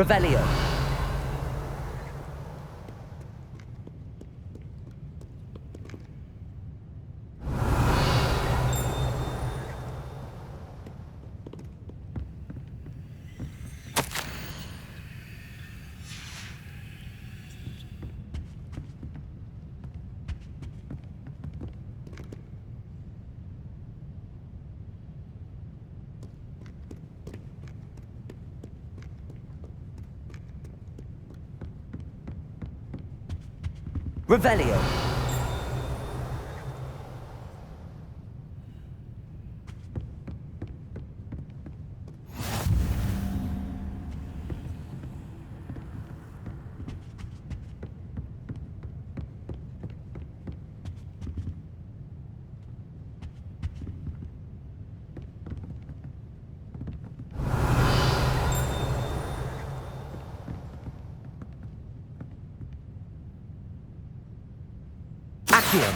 Revelio. Revelio. Accio.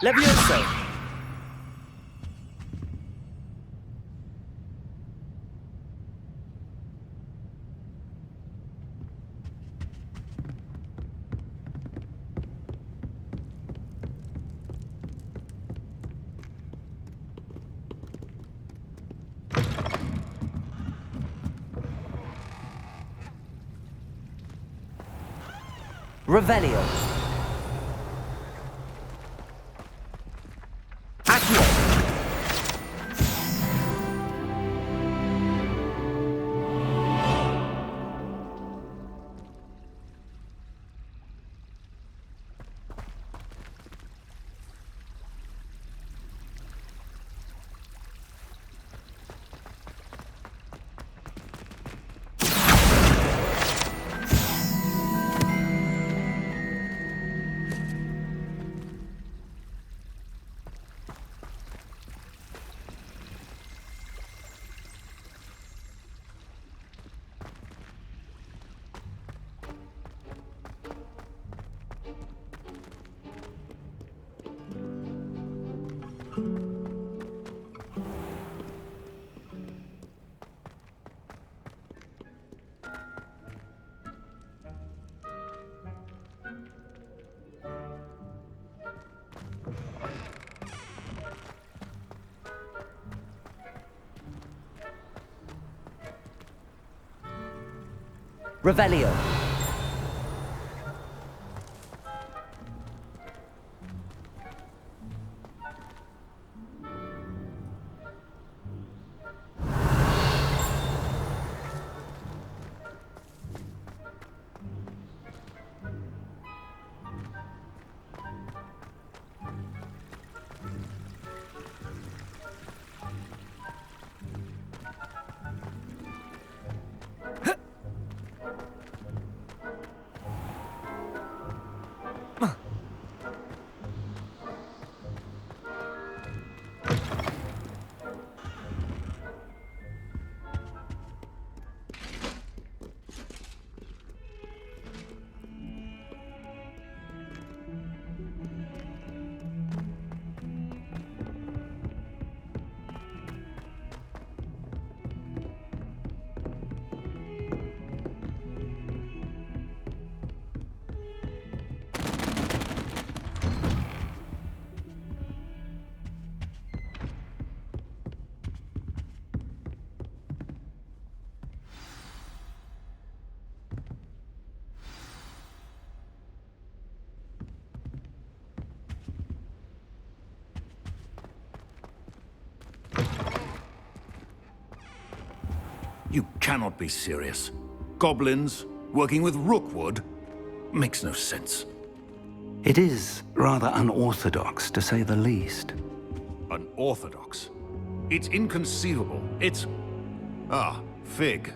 Levioso. Revelio. Accio. Revelio. You cannot be serious. Goblins working with Rookwood? Makes no sense. It is rather unorthodox, to say the least. Unorthodox? It's inconceivable. It's... Ah, Fig.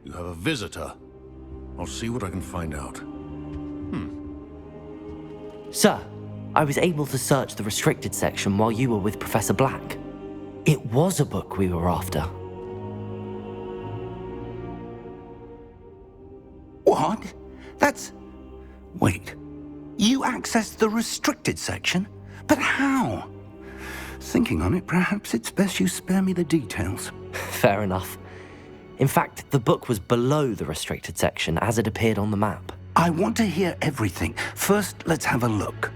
You have a visitor. I'll see what I can find out. Sir, I was able to search the restricted section while you were with Professor Black. It was a book we were after. What? That's... Wait. You accessed the restricted section? But how? Thinking on it, perhaps it's best you spare me the details. Fair enough. In fact, the book was below the restricted section as it appeared on the map. I want to hear everything. First, let's have a look.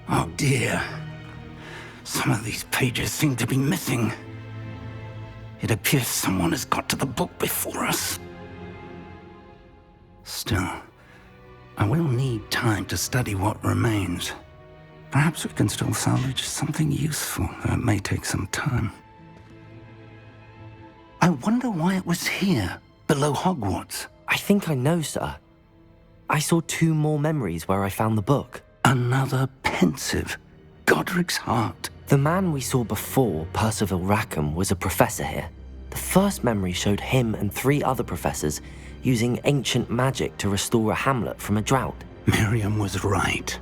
Oh dear. Some of these pages seem to be missing. It appears someone has got to the book before us. Still, I will need time to study what remains. Perhaps we can still salvage something useful, though it may take some time. I wonder why it was here, below Hogwarts. I think I know, sir. I saw 2 more memories where I found the book. Another pensive. Godric's heart. The man we saw before, Percival Rackham, was a professor here. The first memory showed him and 3 other professors using ancient magic to restore a hamlet from a drought. Miriam was right.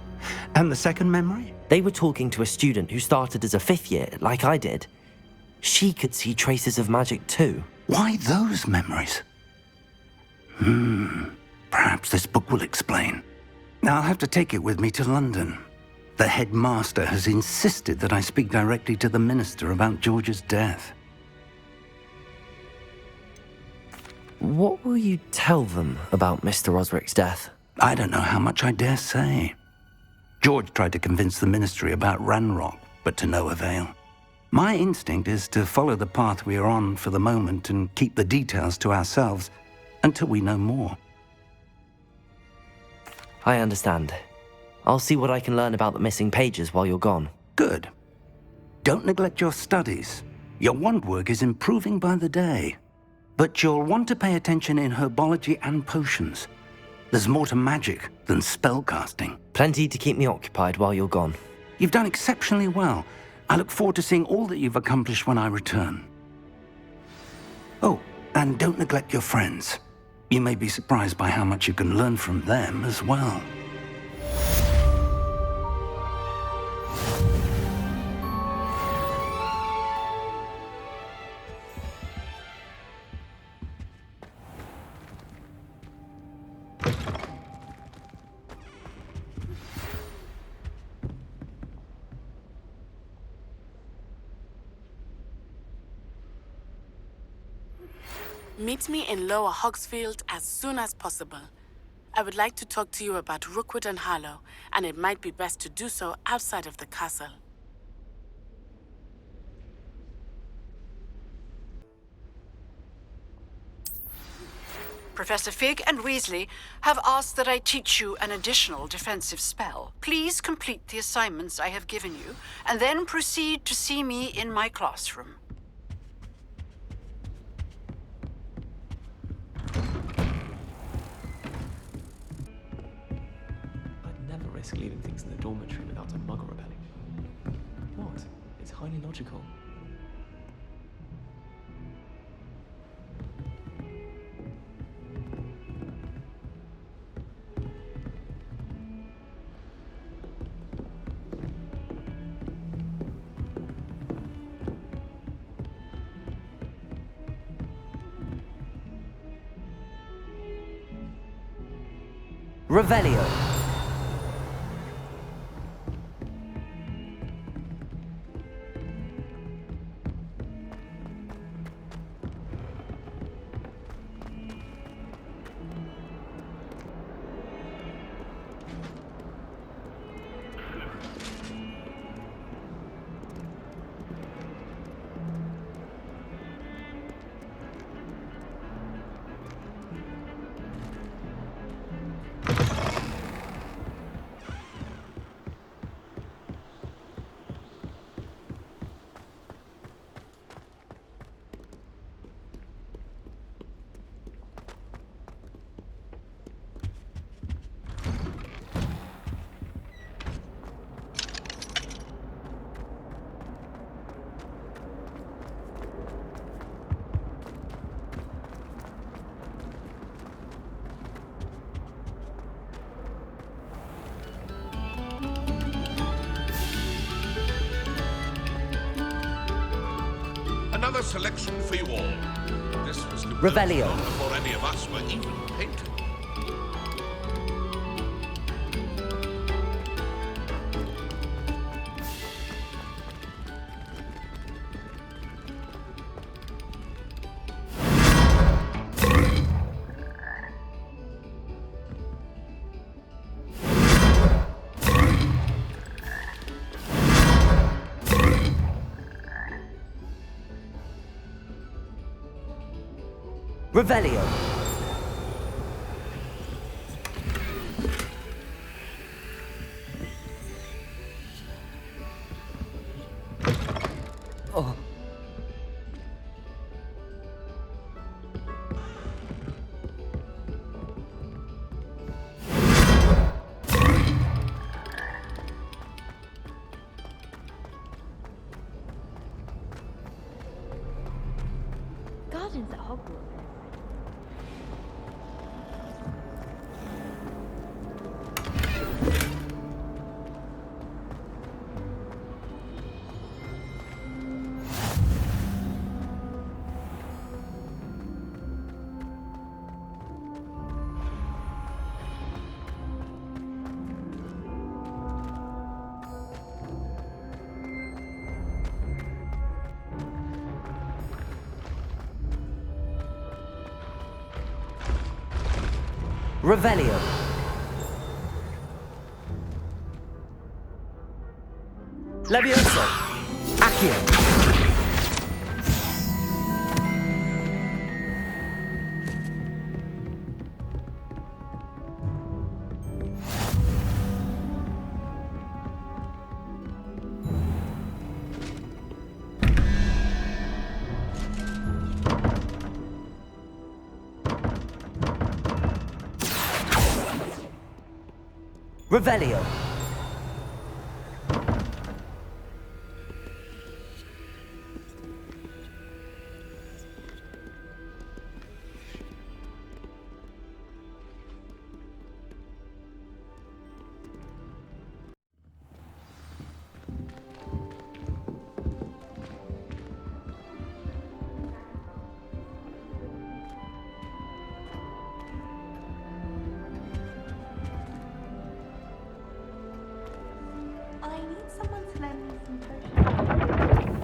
And the second memory? They were talking to a student who started as a 5th year, like I did. She could see traces of magic too. Why those memories? Perhaps this book will explain. Now I'll have to take it with me to London. The headmaster has insisted that I speak directly to the minister about George's death. What will you tell them about Mr. Osric's death? I don't know how much I dare say. George tried to convince the ministry about Ranrock, but to no avail. My instinct is to follow the path we are on for the moment and keep the details to ourselves until we know more. I understand. I'll see what I can learn about the missing pages while you're gone. Good. Don't neglect your studies. Your wand work is improving by the day. But you'll want to pay attention in herbology and potions. There's more to magic than spellcasting. Plenty to keep me occupied while you're gone. You've done exceptionally well. I look forward to seeing all that you've accomplished when I return. Oh, and don't neglect your friends. You may be surprised by how much you can learn from them as well. Meet me in Lower Hogsfield as soon as possible. I would like to talk to you about Rookwood and Harlow, and it might be best to do so outside of the castle. Professor Fig and Weasley have asked that I teach you an additional defensive spell. Please complete the assignments I have given you, and then proceed to see me in my classroom. I'd never risk leaving things in the dormitory without a muggle rebelling. What? It's highly logical. Revelio. Another selection for you all. This was completely Revelio. done before any of us were even painted. Revelio. Oh. Gardens at Hogwarts. Revelio. Levioso. Accio. Revelio. I need someone to lend me some potions.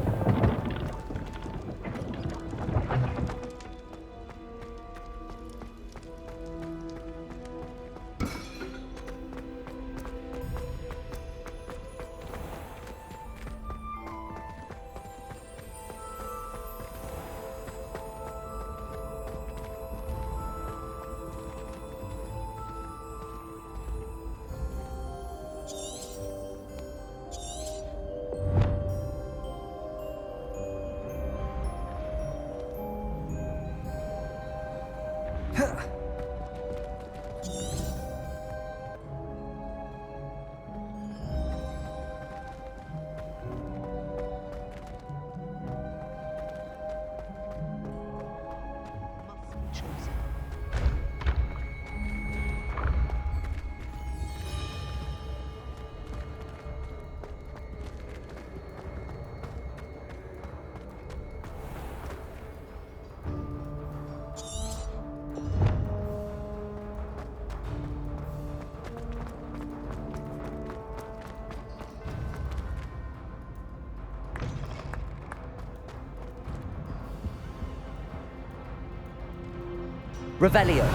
Revelio.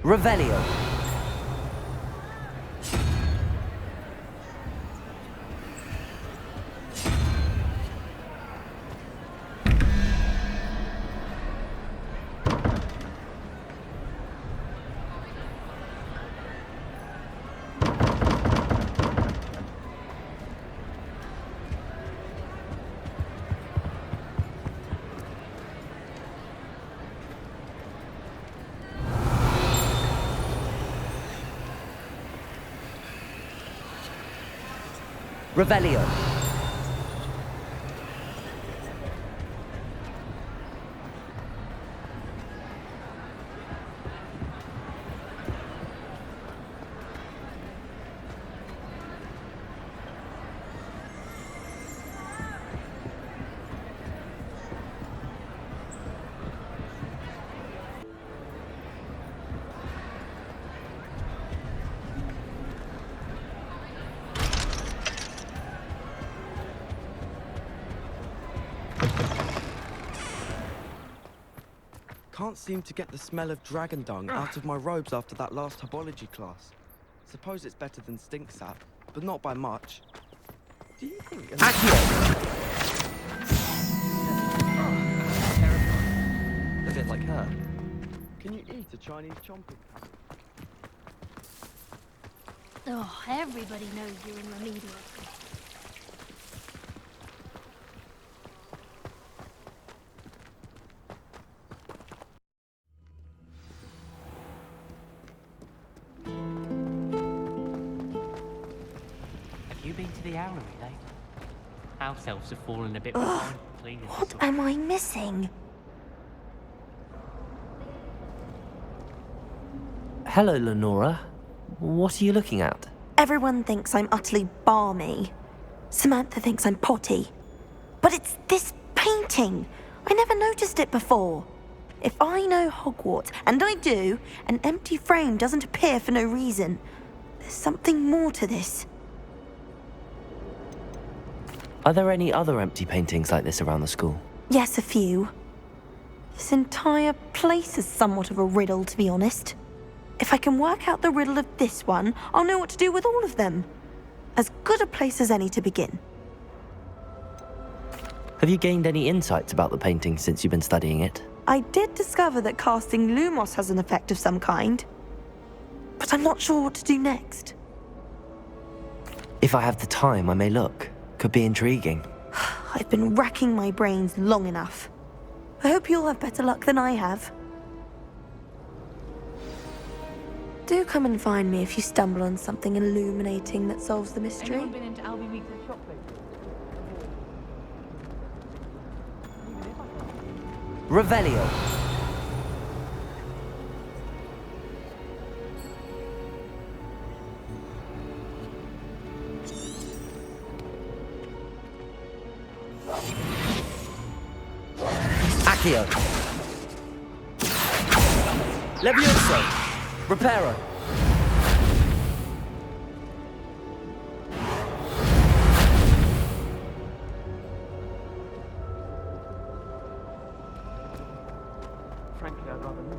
Revelio. Revelio. can't seem to get the smell of dragon dung out of my robes after that last herbology class. Suppose it's better than stink sap, but not by much. Do you think... A bit like her. Can you eat a Chinese chomping cat? Oh, everybody knows you're in remedial. Have you been to the Owlery lately? House elves have fallen a bit behind cleaning. What am I missing? Hello, Lenora. What are you looking at? Everyone thinks I'm utterly balmy. Samantha thinks I'm potty. But it's this painting. I never noticed it before. If I know Hogwarts, and I do, an empty frame doesn't appear for no reason. There's something more to this. Are there any other empty paintings like this around the school? Yes, a few. This entire place is somewhat of a riddle, to be honest. If I can work out the riddle of this one, I'll know what to do with all of them. As good a place as any to begin. Have you gained any insights about the painting since you've been studying it? I did discover that casting Lumos has an effect of some kind. But I'm not sure what to do next. If I have the time, I may look. Could be intriguing. I've been racking my brains long enough. I hope you'll have better luck than I have. Do come and find me if you stumble on something illuminating that solves the mystery. Anyone been into Albie Week's shop lately? Revelio. Accio. Levioso. Reparo. Frankly, I'd rather not.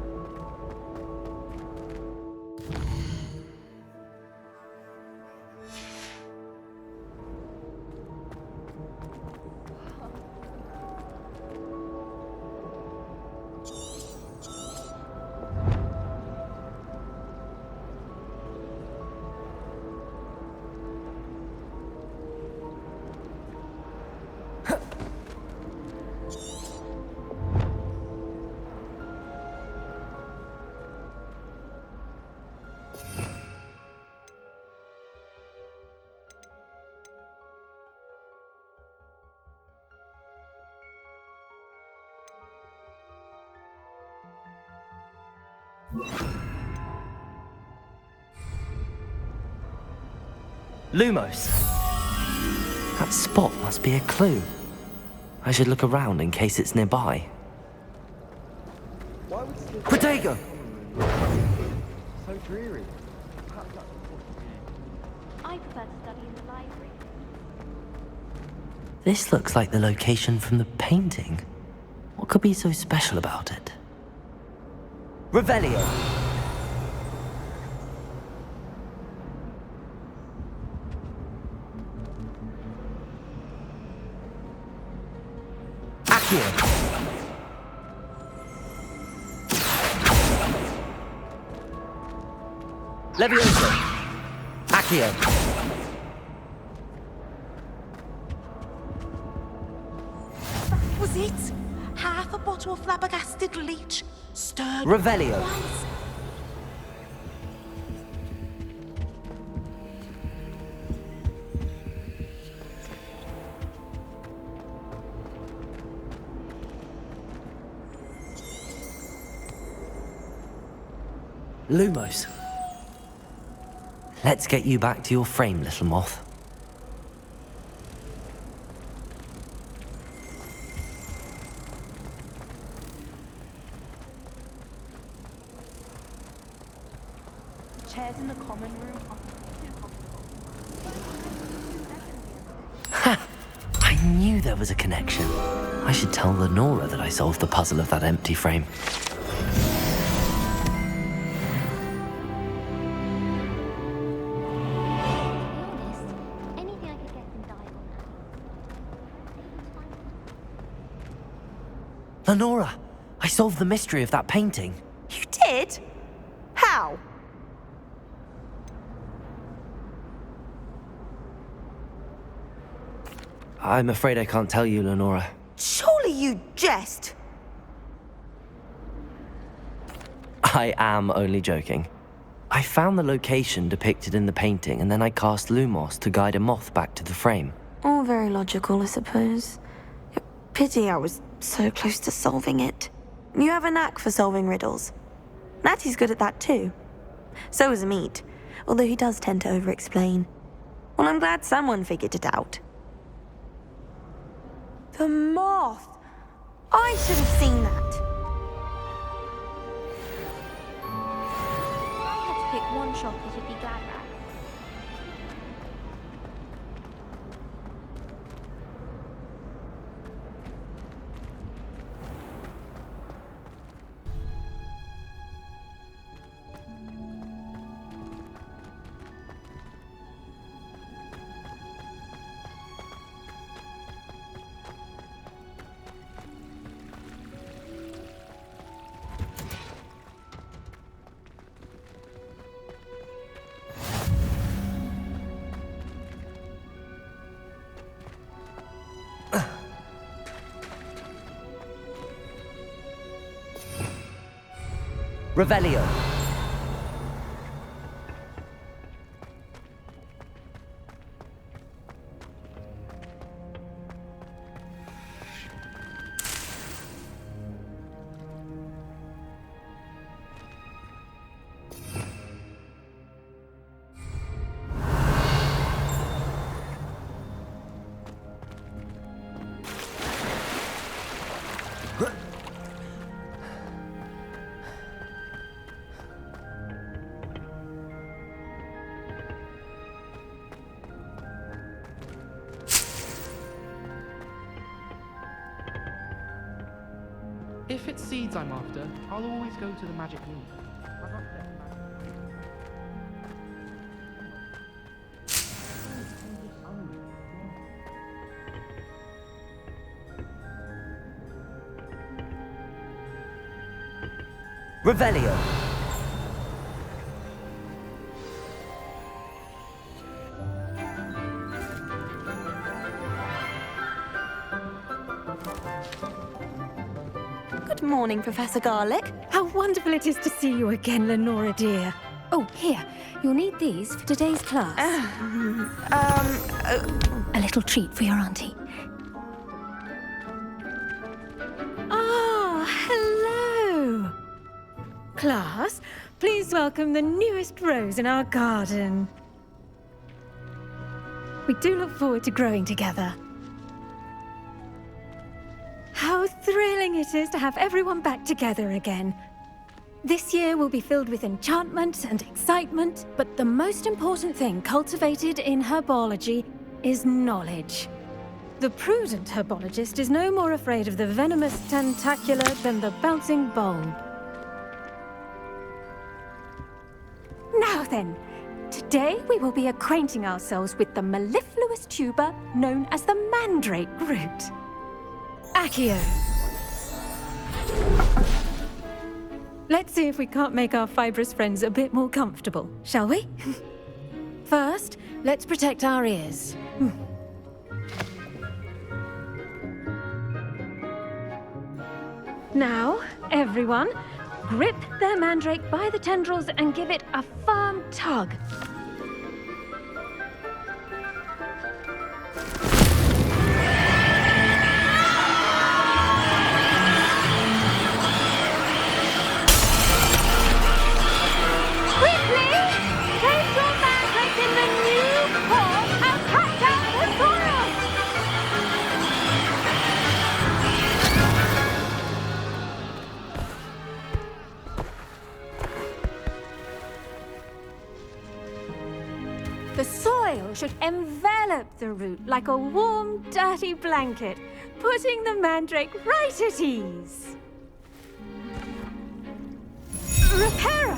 Lumos. That spot must be a clue. I should look around in case it's nearby. Protego! So dreary. I prefer to study in the library. This looks like the location from the painting. What could be so special about it? Revelio! Levioso. Accio. That was it. Half a bottle of flabbergasted leech. Stirred. Revelio. Once. Lumos. Let's get you back to your frame, little moth. The chairs in the common room are too comfortable. Ha! I knew there was a connection. I should tell Lenora that I solved the puzzle of that empty frame. Lenora, I solved the mystery of that painting. You did? How? I'm afraid I can't tell you, Lenora. Surely you jest. I am only joking. I found the location depicted in the painting, and then I cast Lumos to guide a moth back to the frame. All very logical, I suppose. Pity I was so close to solving it. You have a knack for solving riddles. Natty's good at that too. So is Amit, although he does tend to over-explain. Well, I'm glad someone figured it out. The moth! I should have seen that. If I had to pick one shop, it'd be Glad Rack. Revelio. If it's seeds I'm after, I'll always go to the magic room. Revelio. Good morning, Professor Garlic. How wonderful it is to see you again, Lenora dear. Oh, here. You'll need these for today's class. A little treat for your auntie. Ah, hello. Class, please welcome the newest rose in our garden. We do look forward to growing together. How thrilling it is to have everyone back together again. This year will be filled with enchantment and excitement, but the most important thing cultivated in herbology is knowledge. The prudent herbologist is no more afraid of the venomous tentacula than the bouncing bulb. Now then, today we will be acquainting ourselves with the mellifluous tuber known as the mandrake root. Accio. Let's see if we can't make our fibrous friends a bit more comfortable, shall we? First, let's protect our ears. Now, everyone, grip their mandrake by the tendrils and give it a firm tug. The soil should envelop the root like a warm, dirty blanket, putting the mandrake right at ease. Reparo!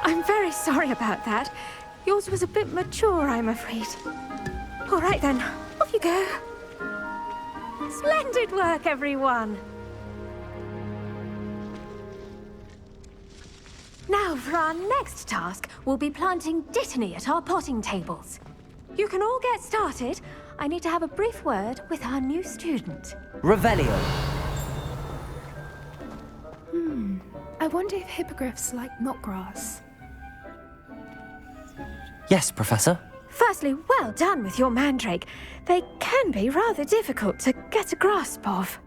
I'm very sorry about that. Yours was a bit mature, I'm afraid. All right then, off you go. Splendid work, everyone! Now, for our next task, we'll be planting Dittany at our potting tables. You can all get started. I need to have a brief word with our new student. Revelio. I wonder if hippogriffs like knotgrass. Yes, Professor. Firstly, well done with your mandrake. They can be rather difficult to get a grasp of.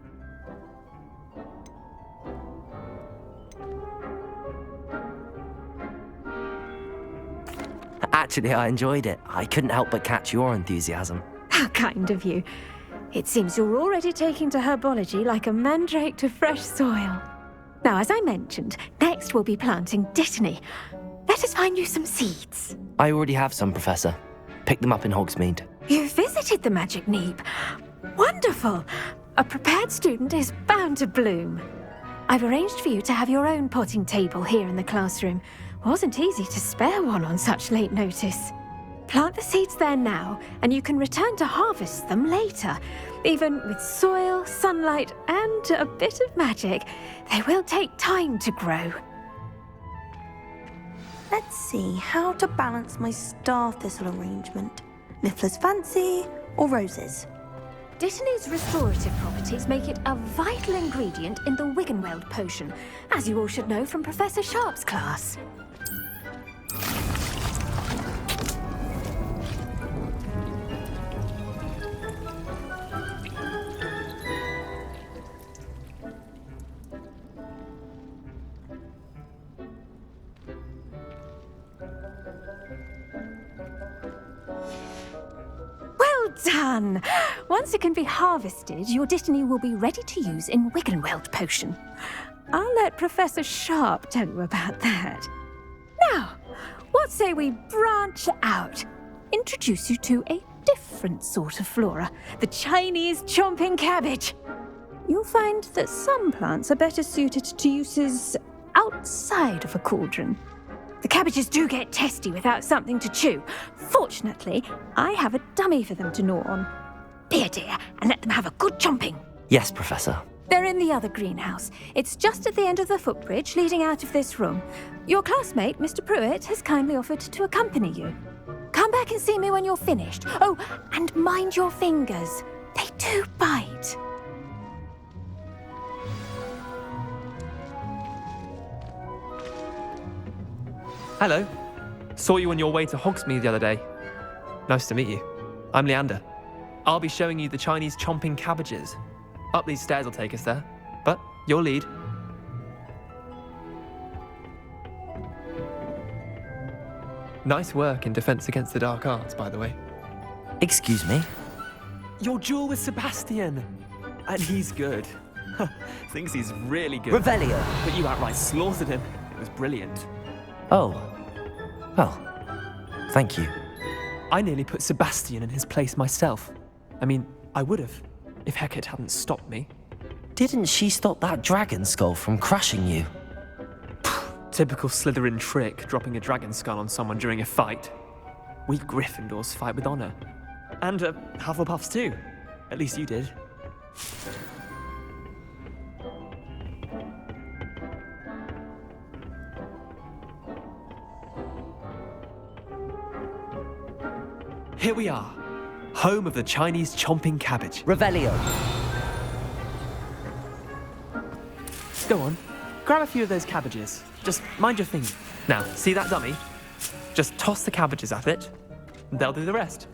Actually, I enjoyed it. I couldn't help but catch your enthusiasm. How kind of you. It seems you're already taking to herbology like a mandrake to fresh soil. Now, as I mentioned, next we'll be planting Dittany. Let us find you some seeds. I already have some, Professor. Picked them up in Hogsmeade. You visited the Magic Neep. Wonderful! A prepared student is bound to bloom. I've arranged for you to have your own potting table here in the classroom. Wasn't easy to spare one on such late notice. Plant the seeds there now, and you can return to harvest them later. Even with soil, sunlight, and a bit of magic, they will take time to grow. Let's see how to balance my star thistle arrangement. Niffler's fancy or roses? Dittany's restorative properties make it a vital ingredient in the Wiggenweld potion, as you all should know from Professor Sharp's class. Well done! Once it can be harvested, your Dittany will be ready to use in Wiggenweld potion. I'll let Professor Sharp tell you about that. Now, what say we branch out? Introduce you to a different sort of flora, the Chinese chomping cabbage. You'll find that some plants are better suited to uses outside of a cauldron. The cabbages do get testy without something to chew. Fortunately, I have a dummy for them to gnaw on. Be a dear and let them have a good chomping. Yes, Professor. They're in the other greenhouse. It's just at the end of the footbridge leading out of this room. Your classmate, Mr. Pruitt, has kindly offered to accompany you. Come back and see me when you're finished. Oh, and mind your fingers. They do bite. Hello. Saw you on your way to Hogsmeade the other day. Nice to meet you. I'm Leander. I'll be showing you the Chinese chomping cabbages. Up these stairs will take us there, but your lead. Nice work in Defense Against the Dark Arts, by the way. Excuse me? Your duel with Sebastian! And he's good. Thinks he's really good. Revelio! But you outright slaughtered him. It was brilliant. Oh. Well, thank you. I nearly put Sebastian in his place myself. I mean, I would have, if Hecate hadn't stopped me. Didn't she stop that dragon skull from crushing you? Typical Slytherin trick, dropping a dragon skull on someone during a fight. We Gryffindors fight with honor. And Hufflepuffs too. At least you did. Here we are, home of the Chinese chomping cabbage. Revelio. Go on, grab a few of those cabbages. Just mind your finger. Now, see that dummy? Just toss the cabbages at it, and they'll do the rest.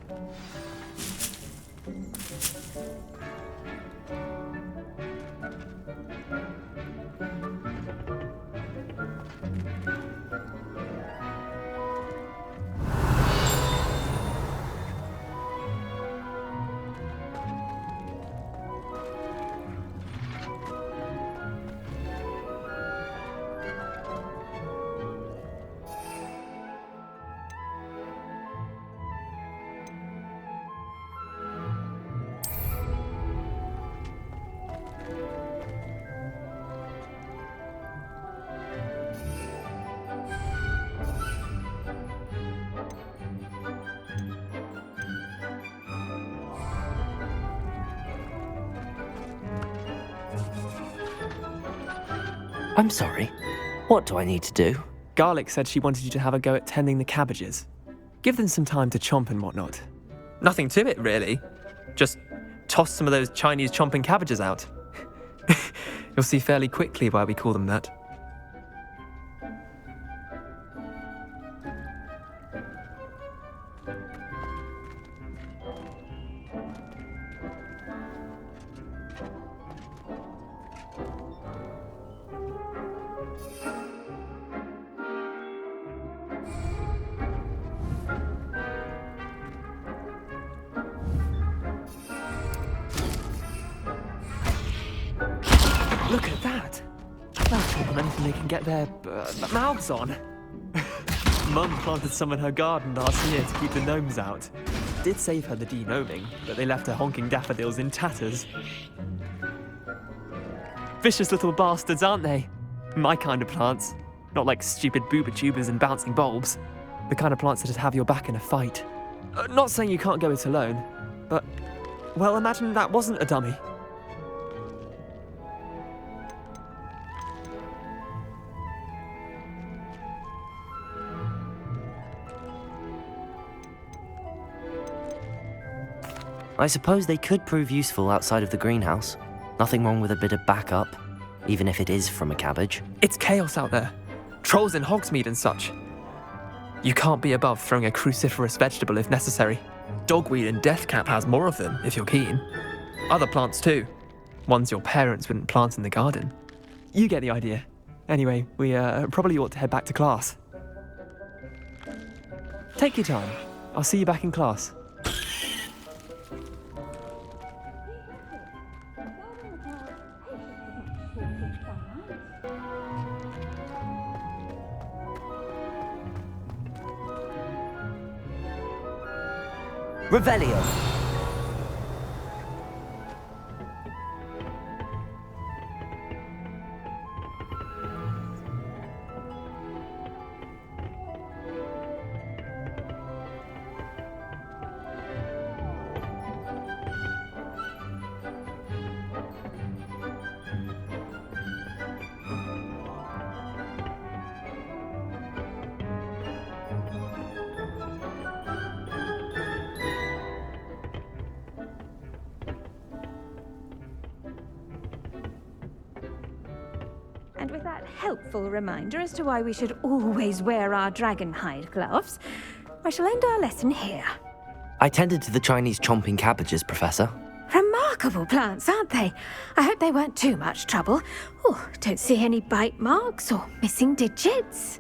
I'm sorry. What do I need to do? Garlic said she wanted you to have a go at tending the cabbages. Give them some time to chomp and whatnot. Nothing to it, really. Just toss some of those Chinese chomping cabbages out. You'll see fairly quickly why we call them that. Look at that! They'll talk on anything they can get their mouths on. Mum planted some in her garden last year to keep the gnomes out. Did save her the de-gnoming, but they left her honking daffodils in tatters. Vicious little bastards, aren't they? My kind of plants. Not like stupid booba tubers and bouncing bulbs. The kind of plants that'd have your back in a fight. Not saying you can't go it alone, but, well, imagine that wasn't a dummy. I suppose they could prove useful outside of the greenhouse. Nothing wrong with a bit of backup, even if it is from a cabbage. It's chaos out there. Trolls in Hogsmeade and such. You can't be above throwing a cruciferous vegetable if necessary. Dogweed and deathcap has more of them, if you're keen. Other plants too. Ones your parents wouldn't plant in the garden. You get the idea. Anyway, we probably ought to head back to class. Take your time. I'll see you back in class. Revelio. And with that helpful reminder as to why we should always wear our dragon hide gloves, I shall end our lesson here. I tended to the Chinese chomping cabbages, Professor. Remarkable plants, aren't they? I hope they weren't too much trouble. Oh, don't see any bite marks or missing digits.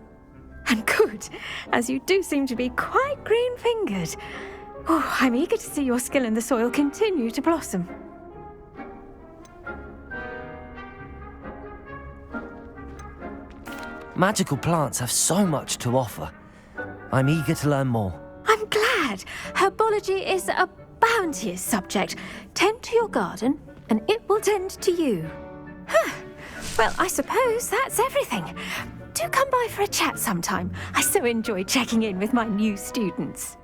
And good, as you do seem to be quite green-fingered. Oh, I'm eager to see your skill in the soil continue to blossom. Magical plants have so much to offer. I'm eager to learn more. I'm glad. Herbology is a bounteous subject. Tend to your garden, and it will tend to you. Huh. Well, I suppose that's everything. Do come by for a chat sometime. I so enjoy checking in with my new students.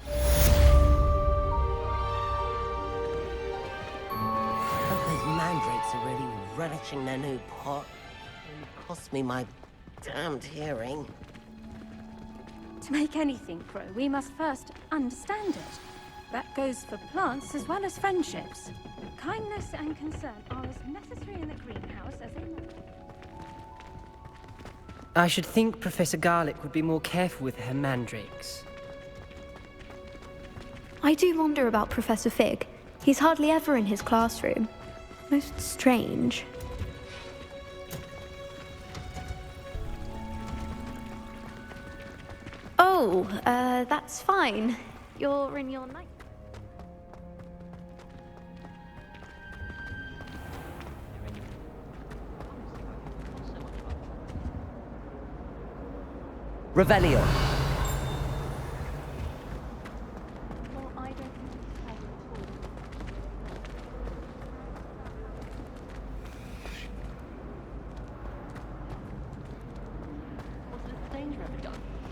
Those mandrakes are really relishing their new pot. It cost me my damned hearing. To make anything grow, we must first understand it. That goes for plants as well as friendships. Kindness and concern are as necessary in the greenhouse as in the... I should think Professor Garlick would be more careful with her mandrakes. I do wonder about Professor Fig. He's hardly ever in his classroom. Most strange. Oh, that's fine. You're in your night. Revelio.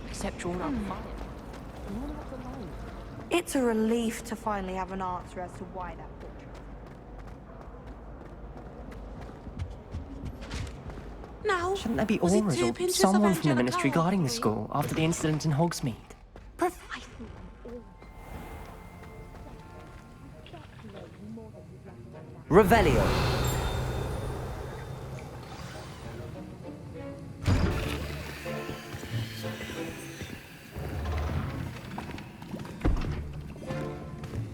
Except you're not fired. It's a relief to finally have an answer as to why that portrait. Now, Shouldn't there be was it auras 2 or pinches of someone from the angelic ministry guarding the coffee? school after the incident in Hogsmeade? Revelio.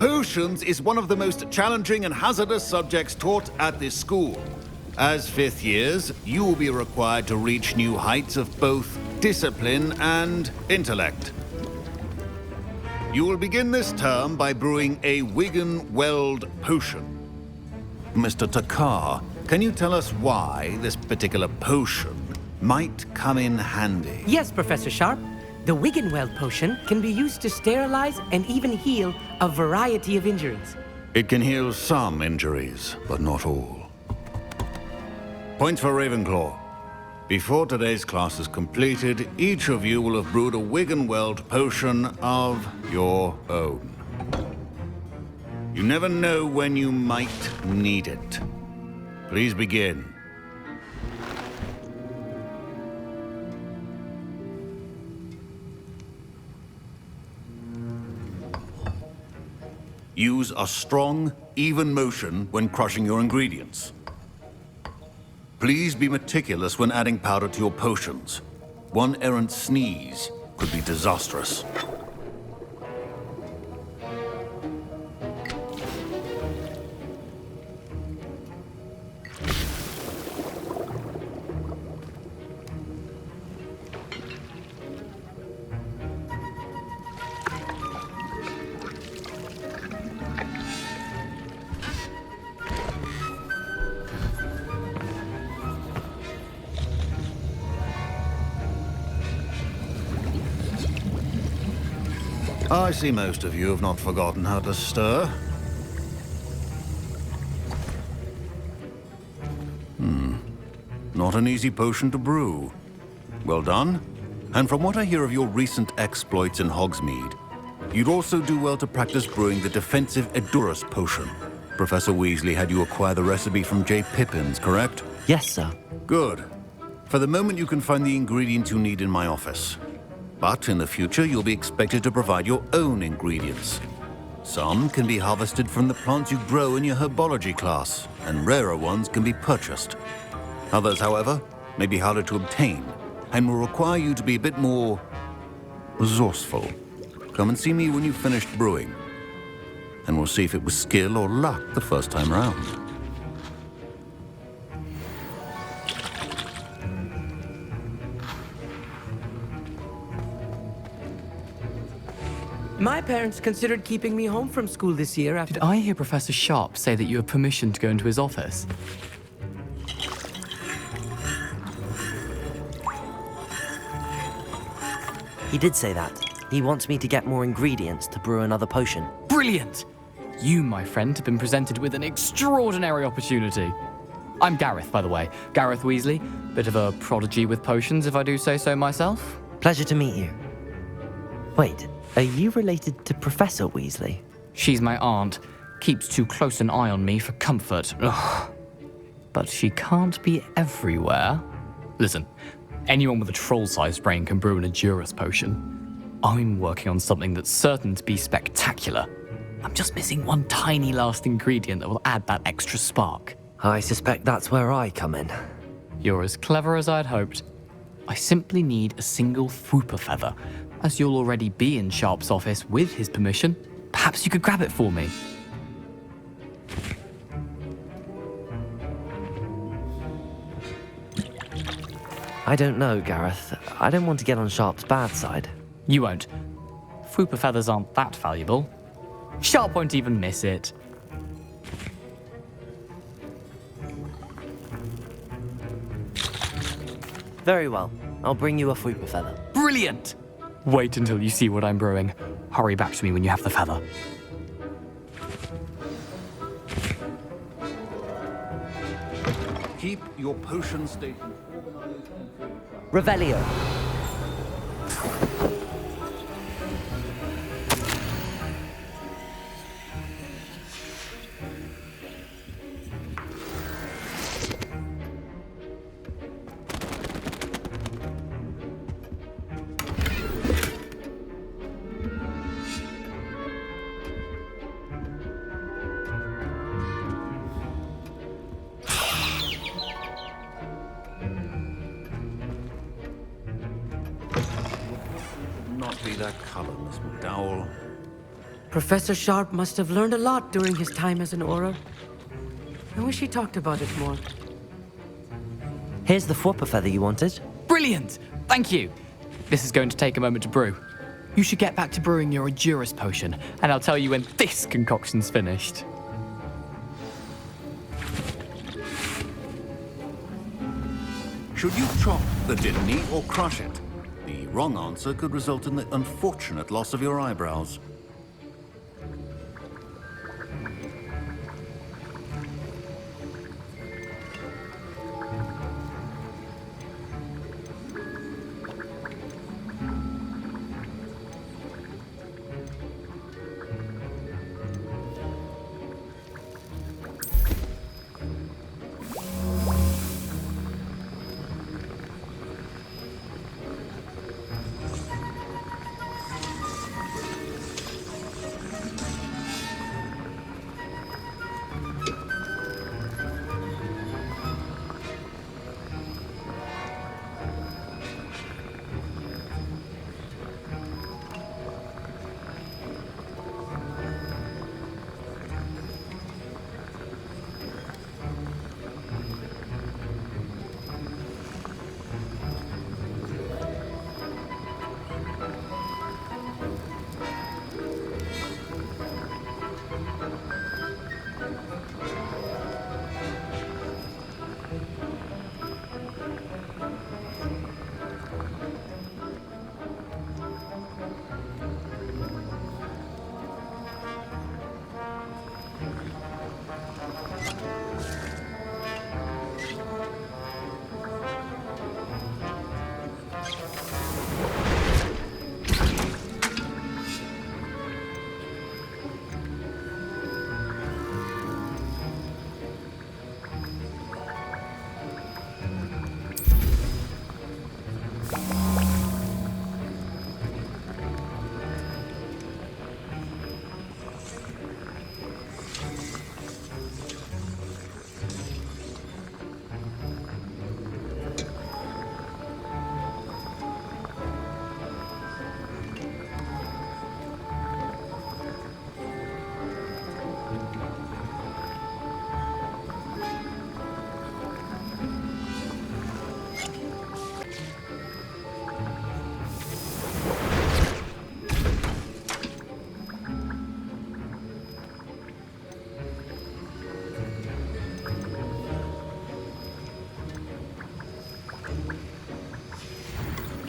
Potions is one of the most challenging and hazardous subjects taught at this school. As fifth years, you will be required to reach new heights of both discipline and intellect. You will begin this term by brewing a Wigan-Weld potion. Mr. Takar, can you tell us why this particular potion might come in handy? Yes, Professor Sharp. The Wiggenweld potion can be used to sterilize and even heal a variety of injuries. It can heal some injuries, but not all. Points for Ravenclaw. Before today's class is completed, each of you will have brewed a Wiggenweld potion of your own. You never know when you might need it. Please begin. Use a strong, even motion when crushing your ingredients. Please be meticulous when adding powder to your potions. One errant sneeze could be disastrous. I see most of you have not forgotten how to stir. Not an easy potion to brew. Well done. And from what I hear of your recent exploits in Hogsmeade, you'd also do well to practice brewing the defensive Edurus potion. Professor Weasley had you acquire the recipe from J. Pippin's, correct? Yes, sir. Good. For the moment, you can find the ingredients you need in my office. But in the future, you'll be expected to provide your own ingredients. Some can be harvested from the plants you grow in your herbology class, and rarer ones can be purchased. Others, however, may be harder to obtain, and will require you to be a bit more resourceful. Come and see me when you've finished brewing, and we'll see if it was skill or luck the first time round. My parents considered keeping me home from school this year after... Did I hear Professor Sharp say that you have permission to go into his office? He did say that. He wants me to get more ingredients to brew another potion. Brilliant! You, my friend, have been presented with an extraordinary opportunity. I'm Gareth, by the way. Gareth Weasley. Bit of a prodigy with potions, if I do say so myself. Pleasure to meet you. Wait, are you related to Professor Weasley? She's my aunt. Keeps too close an eye on me for comfort. Ugh. But she can't be everywhere. Listen, anyone with a troll-sized brain can brew an Edurus potion. I'm working on something that's certain to be spectacular. I'm just missing one tiny last ingredient that will add that extra spark. I suspect that's where I come in. You're as clever as I'd hoped. I simply need a single Fwooper feather. As you'll already be in Sharp's office with his permission, perhaps you could grab it for me. I don't know, Gareth. I don't want to get on Sharp's bad side. You won't. Fwooper feathers aren't that valuable. Sharp won't even miss it. Very well. I'll bring you a Fwooper feather. Brilliant! Wait until you see what I'm brewing. Hurry back to me when you have the feather. Keep your potion station organized and Revelio. be that color, Miss McDowell. Professor Sharp must have learned a lot during his time as an Auror. I wish he talked about it more. Here's the Fwopper feather you wanted. Brilliant! Thank you. This is going to take a moment to brew. You should get back to brewing your Edurus potion, and I'll tell you when this concoction's finished. Should you chop the Didney or crush it? The wrong answer could result in the unfortunate loss of your eyebrows.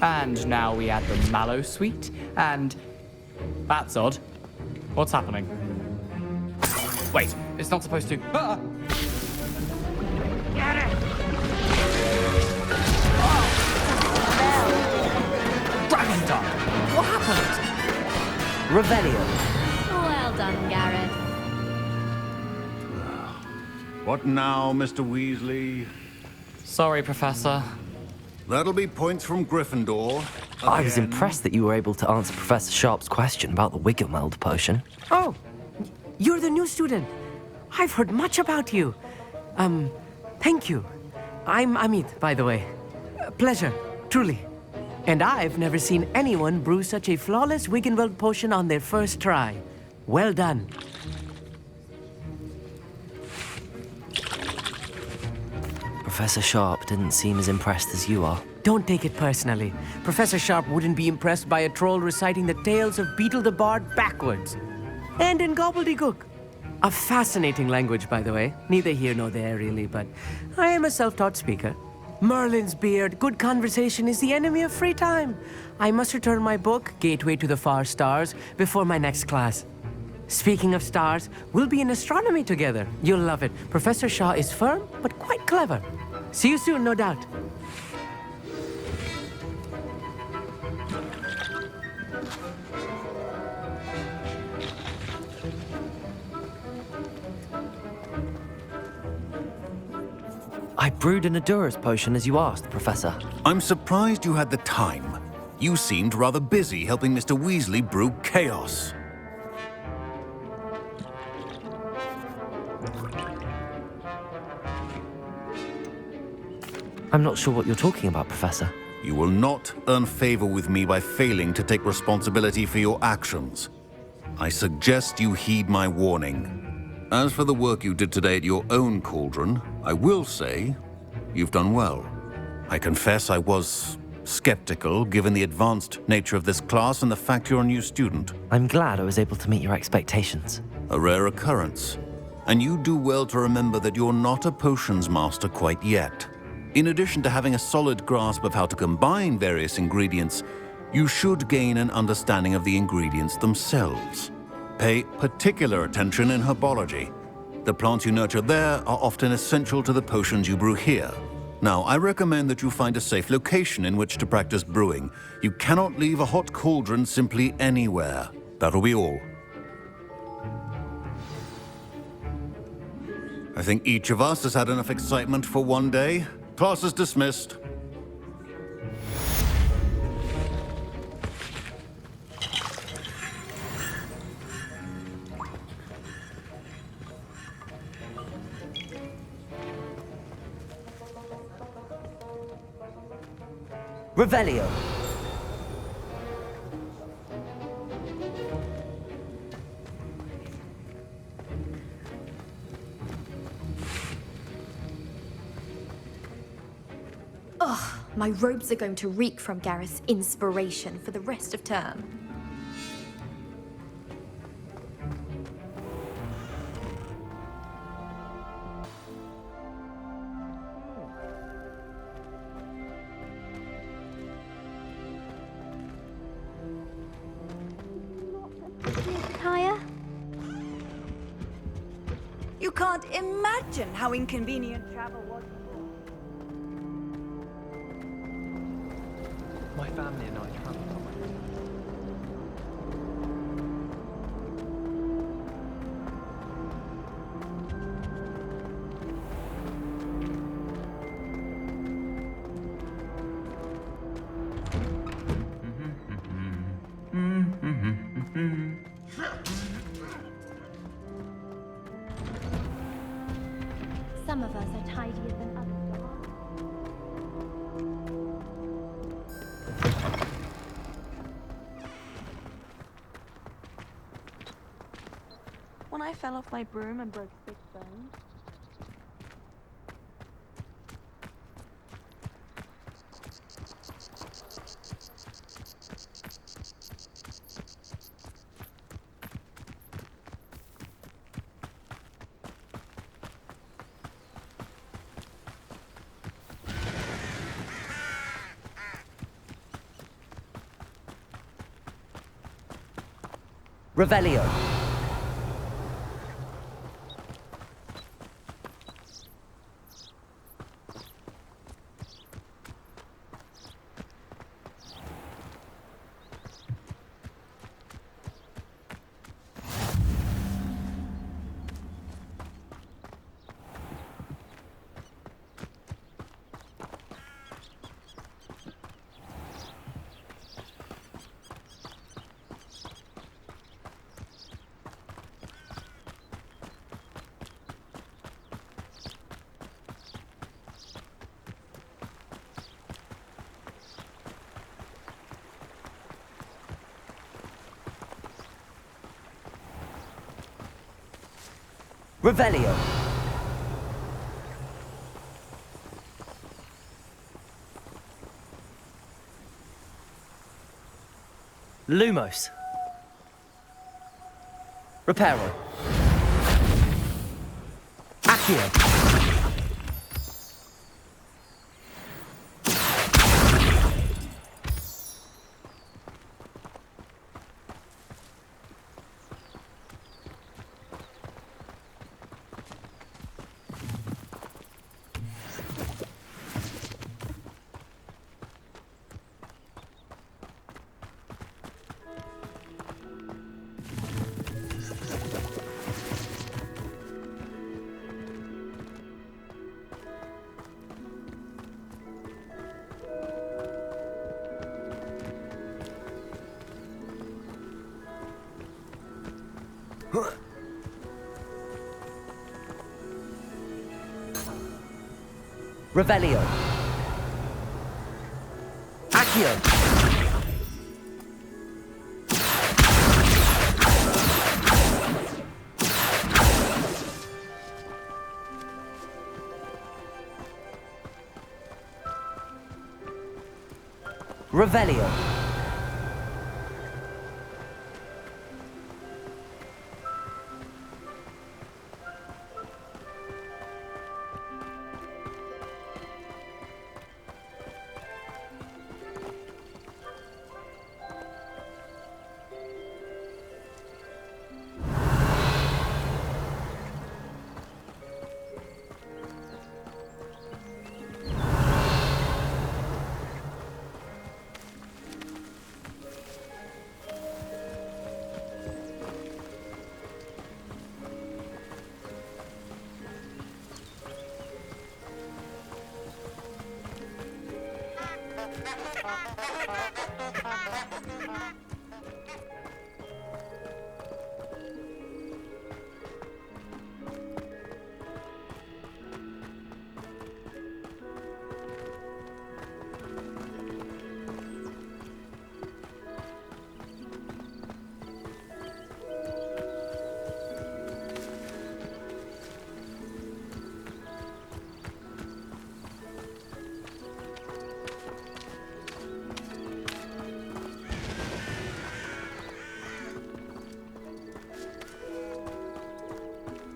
And now we add the mallow sweet, and... That's odd. What's happening? Wait, it's not supposed to... Ah! Get it! Dragon Dung! What happened? Revelio. Well done, Gareth. What now, Mr. Weasley? Sorry, Professor. That'll be points from Gryffindor. I was Again. impressed that you were able to answer Professor Sharp's question about the Wiggenweld potion. Oh, you're the new student. I've heard much about you. Thank you. I'm Amit, by the way. Pleasure, truly. And I've never seen anyone brew such a flawless Wiggenweld potion on their first try. Well done. Professor Sharp didn't seem as impressed as you are. Don't take it personally. Professor Sharp wouldn't be impressed by a troll reciting the tales of Beetle the Bard backwards. And in gobbledygook. A fascinating language, by the way. Neither here nor there, really, but I am a self-taught speaker. Merlin's beard, good conversation is the enemy of free time. I must return my book, Gateway to the Far Stars, before my next class. Speaking of stars, we'll be in astronomy together. You'll love it. Professor Shaw is firm, but quite clever. See you soon, no doubt. I brewed an Edurus potion as you asked, Professor. I'm surprised you had the time. You seemed rather busy helping Mr. Weasley brew chaos. I'm not sure what you're talking about, Professor. You will not earn favor with me by failing to take responsibility for your actions. I suggest you heed my warning. As for the work you did today at your own cauldron, I will say you've done well. I confess I was skeptical given the advanced nature of this class and the fact you're a new student. I'm glad I was able to meet your expectations. A rare occurrence. And you do well to remember that you're not a potions master quite yet. In addition to having a solid grasp of how to combine various ingredients, you should gain an understanding of the ingredients themselves. Pay particular attention in herbology. The plants you nurture there are often essential to the potions you brew here. Now, I recommend that you find a safe location in which to practice brewing. You cannot leave a hot cauldron simply anywhere. That'll be all. I think each of us has had enough excitement for one day. Class is dismissed. Revelio. Ugh, my robes are going to reek from Gareth's inspiration for the rest of term. Kaya? You can't imagine how inconvenient travel was. My family and I traveled. Some of us are tidier than others. When I fell off my broom and broke 6 bones. Revelio. Revelio. Lumos. Reparo. Accio. Revelio. Accio! Revelio.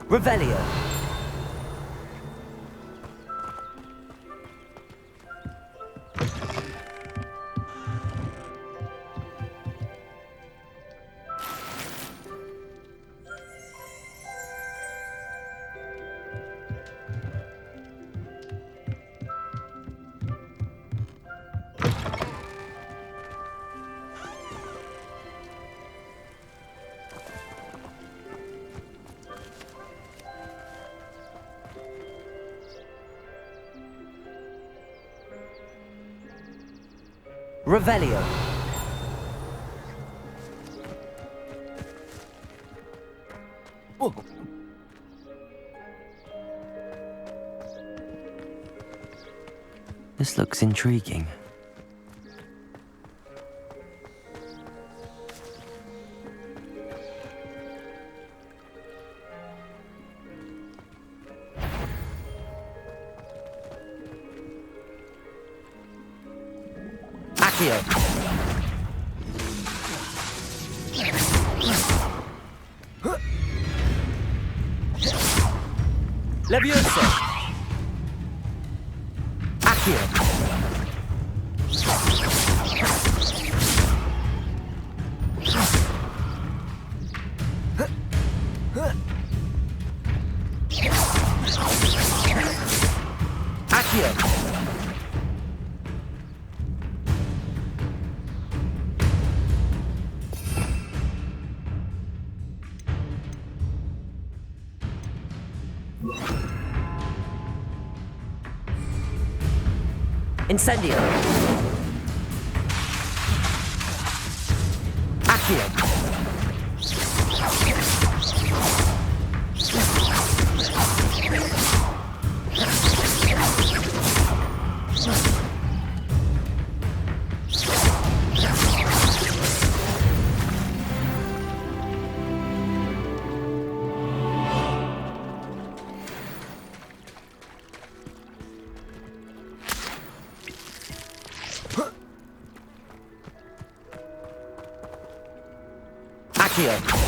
Revelio. Revelio. Oh. This looks intriguing. Accio. Levioso. Accio. Accio. Incendio. Accio. Accio.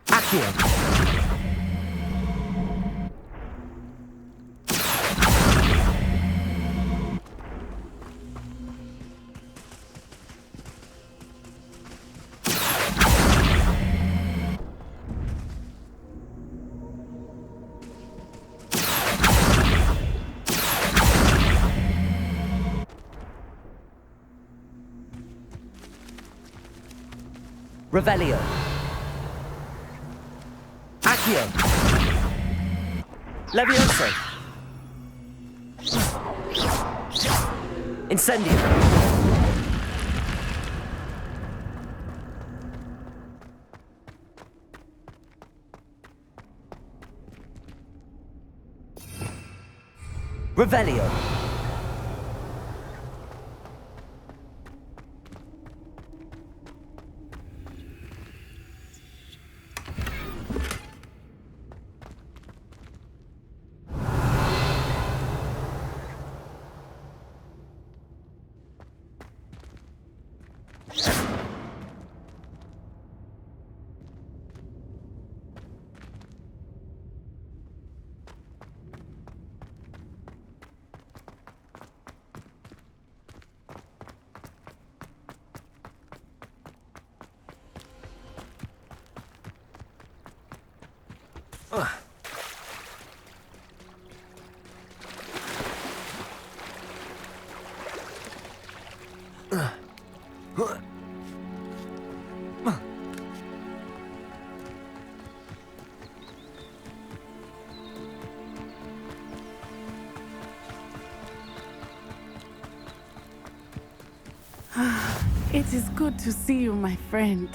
Accio. Revelio. Accio. Levioso. Incendio. Revelio. It is good to see you, my friend.